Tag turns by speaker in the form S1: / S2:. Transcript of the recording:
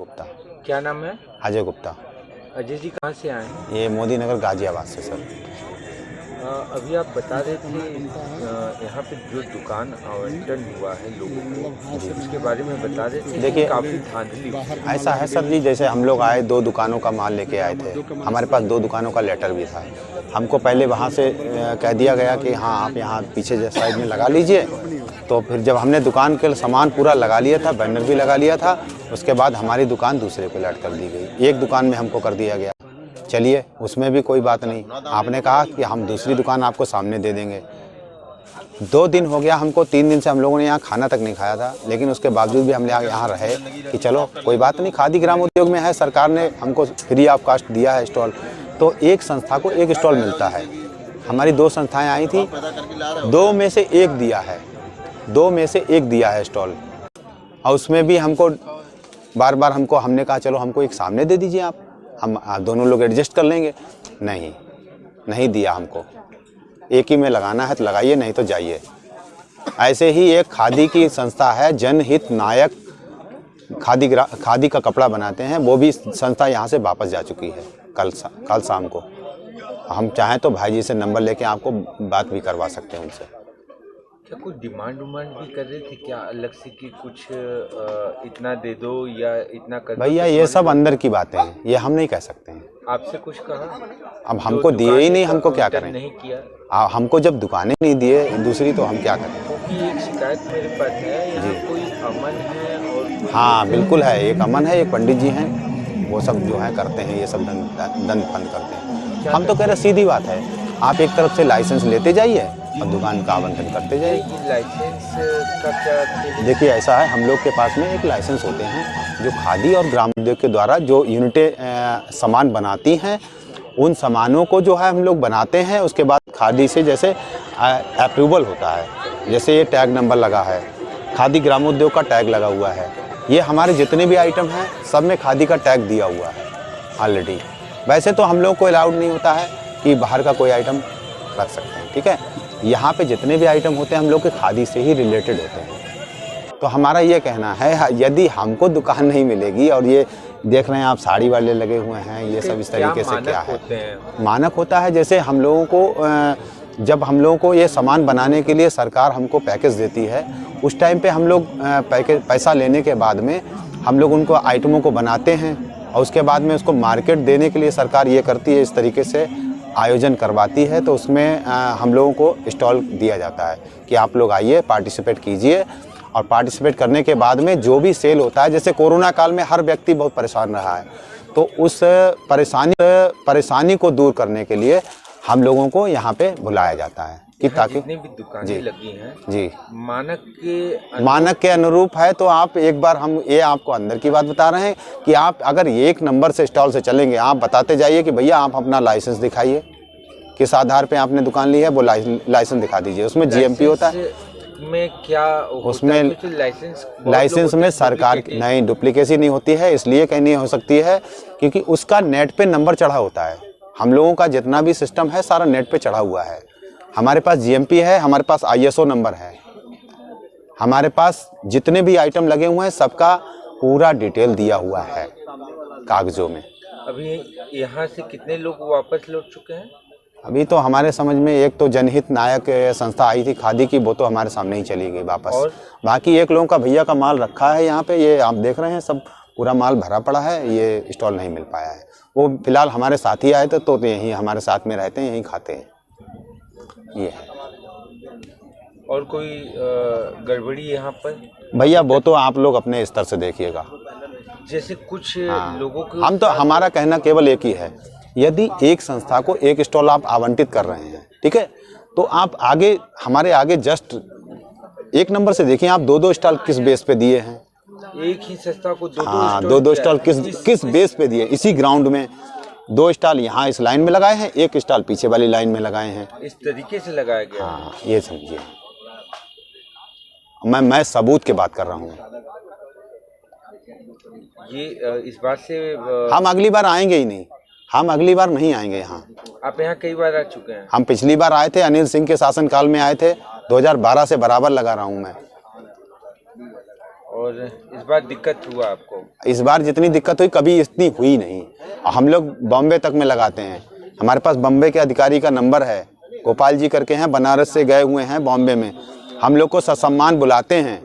S1: गुप्ता।
S2: क्या नाम है?
S1: अजय गुप्ता।
S2: अजय जी कहाँ से आए हैं?
S1: ये मोदी नगर गाजियाबाद से सर।
S2: अभी आप बता रहे थे यहाँ पे जो दुकान आवंटन हुआ है लोगों को, उसके बारे में बता रहे थे।
S1: देखिए,
S2: काफ़ी धांधली
S1: ऐसा है सर जी, जैसे हम लोग आए 2 दुकानों का माल लेके आए थे, हमारे पास 2 दुकानों का लेटर भी था। हमको पहले वहाँ से कह दिया गया कि हाँ आप यहाँ पीछे साइड में लगा लीजिए। तो फिर जब हमने दुकान के सामान पूरा लगा लिया था, बैनर भी लगा लिया था, उसके बाद हमारी दुकान दूसरे को लट कर दी गई। एक दुकान में हमको कर दिया गया। चलिए, उसमें भी कोई बात नहीं, आपने कहा कि हम दूसरी दुकान आपको सामने दे देंगे। 2 दिन हो गया हमको, 3 दिन से हम लोगों ने यहाँ खाना तक नहीं खाया था, लेकिन उसके बावजूद भी हम यहाँ रहे कि चलो कोई बात नहीं, खादी ग्राम उद्योग में है, सरकार ने हमको फ्री ऑफ कास्ट दिया है स्टॉल, तो एक संस्था को एक स्टॉल मिलता है। हमारी 2 संस्थाएं आई थी, 2 में से 1 दिया है, 2 में से 1 दिया है स्टॉल। और उसमें भी हमको बार बार हमने कहा चलो हमको एक सामने दे दीजिए, हम दोनों लोग एडजस्ट कर लेंगे। नहीं दिया हमको। एक ही में लगाना है तो लगाइए, नहीं तो जाइए। ऐसे ही एक खादी की संस्था है जनहित नायक, खादी का कपड़ा बनाते हैं, वो भी संस्था यहाँ से वापस जा चुकी है कल शाम को। हम चाहें तो भाई जी से नंबर लेके आपको बात भी करवा सकते हैं उनसे।
S2: क्या कुछ डिमांड भी कर रहे थे क्या अलग से कि कुछ इतना दे दो या इतना कर दो?
S1: भैया ये सब अंदर की बातें हैं, ये हम नहीं कह सकते हैं।
S2: आपसे कुछ कहा?
S1: अब हमको दिए ही नहीं, हमको क्या करें?
S2: नहीं किया।
S1: हमको जब दुकानें नहीं दिए दूसरी, तो हम क्या करें?
S2: क्योंकि एक शिकायत मेरे पास है, यहाँ कोई अमन है और
S1: हाँ बिल्कुल है, एक अमन है, एक पंडित जी हैं, वो सब जो है करते हैं, ये सब दंड फंद करते हैं। हम तो कह रहे सीधी बात है, आप एक तरफ से लाइसेंस लेते जाइए और दुकान का आवंटन करते जाइए।
S2: लाइसेंस का क्या?
S1: देखिए ऐसा है, हम लोग के पास में एक लाइसेंस होते हैं जो खादी और ग्राम उद्योग के द्वारा जो यूनिटें सामान बनाती हैं, उन सामानों को जो है हम लोग बनाते हैं, उसके बाद खादी से जैसे अप्रूवल होता है, जैसे ये टैग नंबर लगा है, खादी ग्राम उद्योग का टैग लगा हुआ है, ये हमारे जितने भी आइटम हैं सब में खादी का टैग दिया हुआ है ऑलरेडी। वैसे तो हम लोग को अलाउड नहीं होता है कि बाहर का कोई आइटम रख सकते हैं, ठीक है। यहाँ पे जितने भी आइटम होते हैं हम लोग के खादी से ही रिलेटेड होते हैं। तो हमारा ये कहना है, यदि हमको दुकान नहीं मिलेगी, और ये देख रहे हैं आप साड़ी वाले लगे हुए हैं, ये सब इस तरीके से क्या है मानक होता है। जैसे हम लोगों को जब हम लोगों को ये सामान बनाने के लिए सरकार हमको पैकेज देती है, उस टाइम पे हम लोग पैसा लेने के बाद में हम लोग उनको आइटमों को बनाते हैं, और उसके बाद में उसको मार्केट देने के लिए सरकार ये करती है, इस तरीके से आयोजन करवाती है। तो उसमें हम लोगों को स्टॉल दिया जाता है कि आप लोग आइए, पार्टिसिपेट कीजिए, और पार्टिसिपेट करने के बाद में जो भी सेल होता है, जैसे कोरोना काल में हर व्यक्ति बहुत परेशान रहा है, तो उस परेशानी को दूर करने के लिए हम लोगों को यहाँ पे बुलाया जाता है कि ताकि
S2: जितनी भी दुकानें लगी हैं
S1: जी
S2: मानक
S1: के अनुरूप है। तो आप एक बार, हम ये आपको अंदर की बात बता रहे हैं कि आप अगर 1 नंबर से स्टॉल से चलेंगे, आप बताते जाइए कि भैया आप अपना लाइसेंस दिखाइए, किस आधार पे आपने दुकान ली है, वो लाइसेंस दिखा दीजिए। उसमें जीएमपी होता है,
S2: में क्या
S1: उसमें लाइसेंस में सरकार की नहीं डुप्लीकेसी नहीं होती है, इसलिए कहीं नहीं हो सकती है क्योंकि उसका नेट पे नंबर चढ़ा होता है। हम लोगों का जितना भी सिस्टम है सारा नेट पे चढ़ा हुआ है। हमारे पास जीएमपी है, हमारे पास आईएसओ नंबर है, हमारे पास जितने भी आइटम लगे हुए हैं सबका पूरा डिटेल दिया हुआ है कागजों में।
S2: अभी यहाँ से कितने लोग वापस लौट चुके हैं?
S1: अभी तो हमारे समझ में एक तो जनहित नायक संस्था आई थी खादी की, वो तो हमारे सामने ही चली गई वापस। और बाकी एक लोगों का भैया का माल रखा है यहाँ पे, ये आप देख रहे हैं सब पूरा माल भरा पड़ा है, ये स्टॉल नहीं मिल पाया है। वो फिलहाल हमारे साथ ही आए थे, तो यहीं हमारे साथ में रहते हैं, यहीं खाते हैं, ये है।
S2: और कोई गड़बड़ी यहाँ पर?
S1: भैया वो तो आप लोग अपने स्तर से देखिएगा।
S2: जैसे कुछ लोगों को
S1: हम तो, हमारा कहना केवल एक ही है, यदि एक संस्था को एक स्टॉल आप आवंटित कर रहे हैं, ठीक है, तो आप आगे हमारे आगे जस्ट 1 नंबर से देखिए, आप 2-2 स्टॉल किस बेस पे दिए हैं?
S2: एक ही संस्था को
S1: 2-2 स्टॉल किस बेस पे दिए? इसी ग्राउंड में 2 स्टॉल यहाँ इस लाइन में लगाए हैं, 1 स्टॉल पीछे वाली लाइन में लगाए हैं,
S2: इस तरीके से लगाया गया।
S1: हाँ, ये समझिए। मैं सबूत की बात कर रहा हूँ।
S2: ये इस बात से
S1: हम अगली बार आएंगे ही नहीं, हम अगली बार नहीं आएंगे यहाँ।
S2: आप यहाँ कई बार आ चुके हैं?
S1: हम पिछली बार आए थे, अनिल सिंह के शासनकाल में आए थे, 2012 से बराबर लगा रहा हूँ मैं।
S2: और इस बार दिक्कत हुआ आपको?
S1: इस बार जितनी दिक्कत हुई कभी इतनी हुई नहीं। हम लोग बॉम्बे तक में लगाते हैं, हमारे पास बॉम्बे के अधिकारी का नंबर है, गोपाल जी करके हैं, बनारस से गए हुए हैं बॉम्बे में, हम लोग को ससम्मान बुलाते हैं